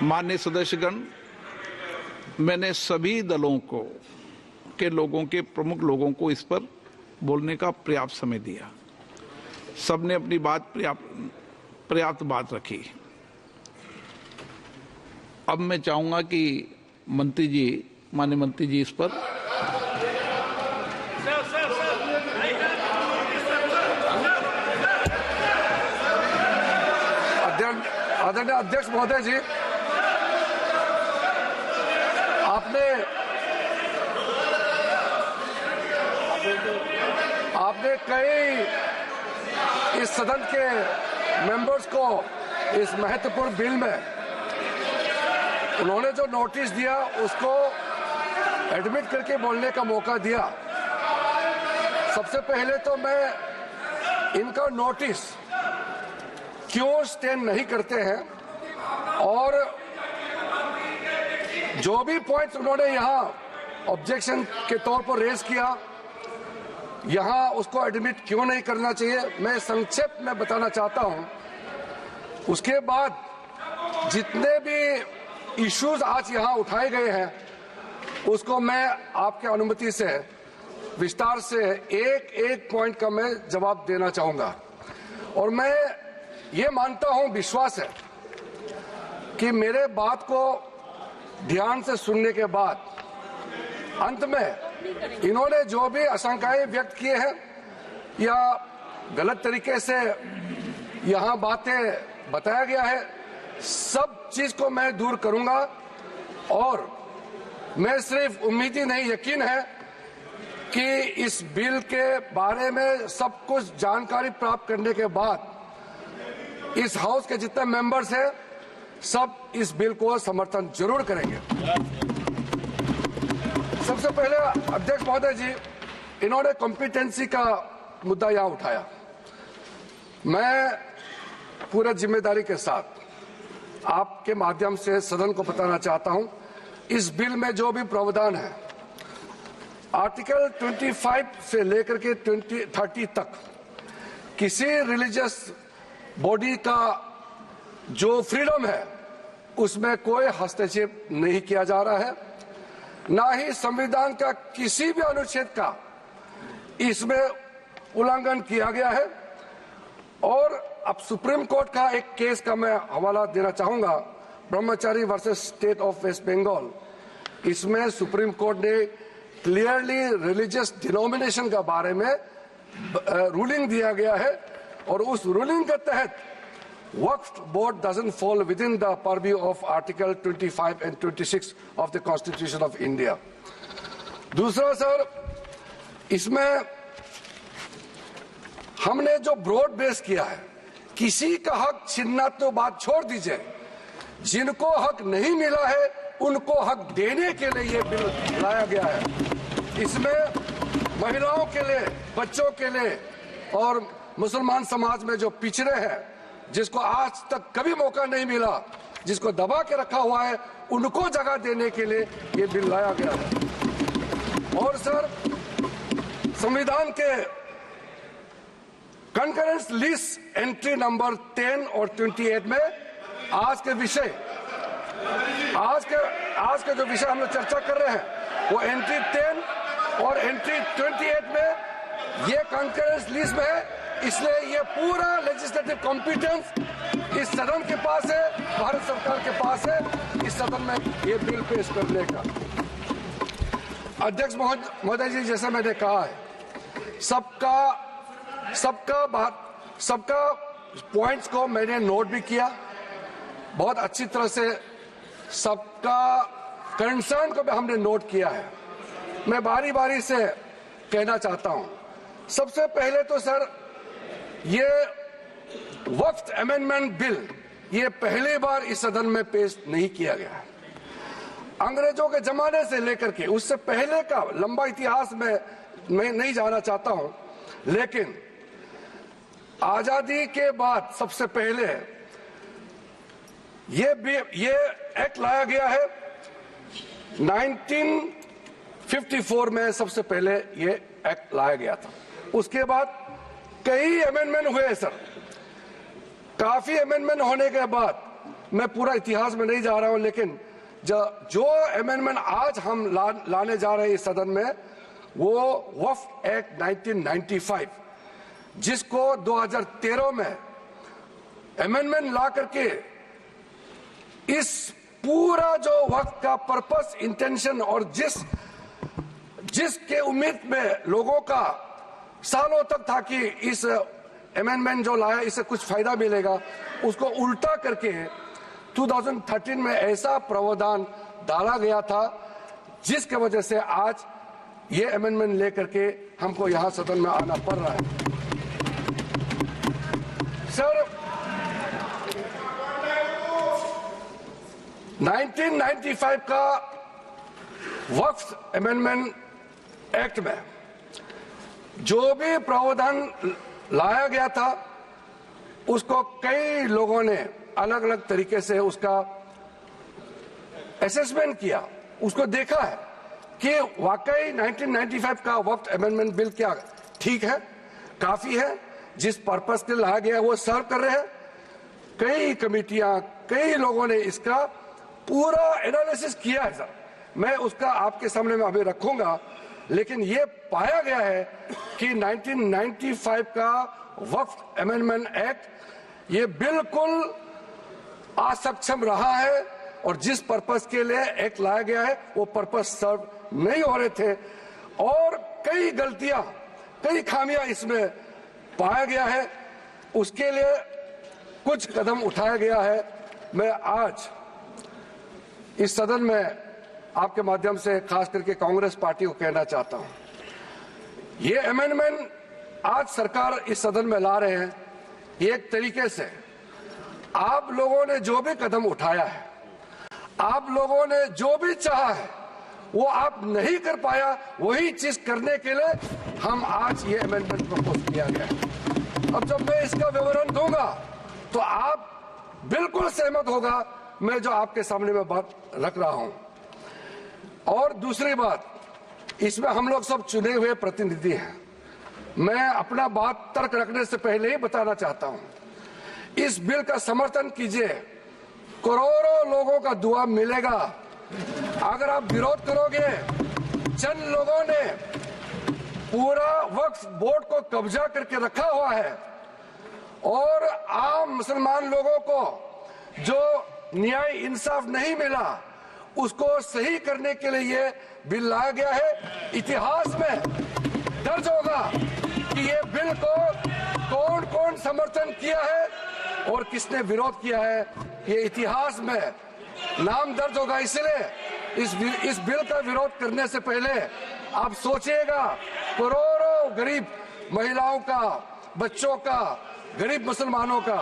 माननीय सदस्यगण, मैंने सभी दलों को के लोगों के प्रमुख लोगों को इस पर बोलने का पर्याप्त समय दिया। सबने अपनी बात पर्याप्त बात रखी। अब मैं चाहूंगा कि माननीय मंत्री जी इस पर आदरणीय अध्यक्ष महोदय जी, आपने कई इस सदन के मेंबर्स को इस महत्वपूर्ण बिल में उन्होंने जो नोटिस दिया उसको एडमिट करके बोलने का मौका दिया। सबसे पहले तो मैं इनका नोटिस क्यों स्टैंड नहीं करते हैं और जो भी पॉइंट्स उन्होंने यहां ऑब्जेक्शन के तौर पर रेज किया, यहां उसको एडमिट क्यों नहीं करना चाहिए, मैं संक्षेप में बताना चाहता हूं। उसके बाद जितने भी इश्यूज आज यहां उठाए गए हैं उसको मैं आपके अनुमति से विस्तार से एक एक पॉइंट का मैं जवाब देना चाहूंगा। और मैं ये मानता हूं, विश्वास है कि मेरे बात को ध्यान से सुनने के बाद अंत में इन्होंने जो भी आशंकाएं व्यक्त किए हैं या गलत तरीके से यहां बातें बताया गया है, सब चीज को मैं दूर करूंगा। और मैं सिर्फ उम्मीद ही नहीं, यकीन है कि इस बिल के बारे में सब कुछ जानकारी प्राप्त करने के बाद इस हाउस के जितने मेंबर्स हैं सब इस बिल को समर्थन जरूर करेंगे। सबसे पहले अध्यक्ष महोदय जी, इन्होंने कॉम्पिटेंसी का मुद्दा यहां उठाया। मैं पूरा जिम्मेदारी के साथ आपके माध्यम से सदन को बताना चाहता हूं, इस बिल में जो भी प्रावधान है आर्टिकल 25 से लेकर के 30 तक किसी रिलीजियस बॉडी का जो फ्रीडम है उसमें कोई हस्तक्षेप नहीं किया जा रहा है, ना ही संविधान का किसी भी अनुच्छेद का इसमें उल्लंघन किया गया है। और अब सुप्रीम कोर्ट का एक केस का मैं हवाला देना चाहूंगा, Brahmachari versus state of West Bengal. इसमें सुप्रीम कोर्ट ने क्लियरली रिलीजियस डिनोमिनेशन के बारे में रूलिंग दिया गया है और उस रूलिंग के तहत वक्फ board doesn't fall within the purview of Article 25 and 26 of the Constitution of India. दूसरा सर, इसमें हमने जो ब्रॉड बेस किया है, किसी का हक छीनना तो बात छोड़ दीजिए, जिनको हक नहीं मिला है उनको हक देने के लिए ये बिल लाया गया है। इसमें महिलाओं के लिए, बच्चों के लिए और मुसलमान समाज में जो पिछड़े हैं, जिसको आज तक कभी मौका नहीं मिला, जिसको दबा के रखा हुआ है, उनको जगह देने के लिए ये बिल लाया गया है। और सर, संविधान के कंकरेंस लिस्ट एंट्री नंबर 10 और 28 में आज के जो विषय हम लोग चर्चा कर रहे हैं वो एंट्री 10 और एंट्री 28 में ये कंकरेंस लिस्ट में है। इसलिए ये पूरा लेजिस्लेटिव कॉम्पिटेंस इस सदन के पास है, भारत सरकार के पास है, इस सदन में ये बिल पेश करने का। अध्यक्ष महोदय जी, जैसे मैंने कहा है, सबका पॉइंट्स को मैंने नोट भी किया, बहुत अच्छी तरह से सबका कंसर्न को भी हमने नोट किया है। मैं बारी बारी से कहना चाहता हूं, सबसे पहले तो सर, ये वक्फ अमेंडमेंट बिल ये पहली बार इस सदन में पेश नहीं किया गया है। अंग्रेजों के जमाने से लेकर के उससे पहले का लंबा इतिहास में मैं नहीं जाना चाहता हूं, लेकिन आजादी के बाद सबसे पहले ये एक्ट लाया गया है। 1954 में सबसे पहले ये एक्ट लाया गया था। उसके बाद कई अमेंडमेंट हुए सर। काफी अमेंडमेंट होने के बाद मैं पूरा इतिहास में नहीं जा रहा हूं, लेकिन जो अमेंडमेंट आज हम लाने जा रहे हैं इस सदन में, वो वक्फ एक्ट 1995, जिसको 2013 में अमेंडमेंट ला करके इस पूरा जो वक्त का पर्पस, इंटेंशन और जिसके उम्मीद में लोगों का सालों तक था कि इस अमेंडमेंट जो लाया इससे कुछ फायदा मिलेगा, उसको उल्टा करके 2013 में ऐसा प्रावधान डाला गया था जिसके वजह से आज ये अमेंडमेंट लेकर के हमको यहां सदन में आना पड़ रहा है। सर, 1995 का वक्फ अमेंडमेंट एक्ट में जो भी प्रावधान लाया गया था, उसको कई लोगों ने अलग अलग तरीके से उसका असेसमेंट किया, उसको देखा है कि वाकई 1995 का वक्फ अमेंडमेंट बिल क्या ठीक है, काफी है, जिस पर्पस के लिए लाया गया वो सर्व कर रहे हैं। कई कमेटियां, कई लोगों ने इसका पूरा एनालिसिस किया है सर, मैं उसका आपके सामने में अभी रखूंगा, लेकिन ये पाया गया है कि 1995 का वक्फ अमेंडमेंट एक्ट ये बिल्कुल असक्षम रहा है और जिस पर्पस के लिए एक्ट लाया गया है वो पर्पस सर्व नहीं हो रहे थे और कई गलतियां, कई खामियां इसमें पाया गया है। उसके लिए कुछ कदम उठाया गया है। मैं आज इस सदन में आपके माध्यम से खास करके कांग्रेस पार्टी को कहना चाहता हूं, ये अमेंडमेंट आज सरकार इस सदन में ला रहे हैं, एक तरीके से आप लोगों ने जो भी कदम उठाया है, आप लोगों ने जो भी चाहा है, वो आप नहीं कर पाया, वही चीज करने के लिए हम आज ये अमेंडमेंट प्रपोज किया गया है। अब जब मैं इसका विवरण दूंगा तो आप बिल्कुल सहमत होगा मैं जो आपके सामने में बात रख रहा हूं। और दूसरी बात, इसमें हम लोग सब चुने हुए प्रतिनिधि हैं। मैं अपना बात तर्क रखने से पहले ही बताना चाहता हूं, इस बिल का समर्थन कीजिए, करोड़ों लोगों का दुआ मिलेगा। अगर आप विरोध करोगे, चंद लोगों ने पूरा वक्फ बोर्ड को कब्जा करके रखा हुआ है और आम मुसलमान लोगों को जो न्याय इंसाफ नहीं मिला उसको सही करने के लिए ये बिल लाया गया है। इतिहास में दर्ज होगा कि ये बिल को कौन कौन समर्थन किया है और किसने विरोध किया है, ये इतिहास में नाम दर्ज होगा। इसलिए इस बिल का विरोध करने से पहले आप सोचिएगा, करोड़ों गरीब महिलाओं का, बच्चों का, गरीब मुसलमानों का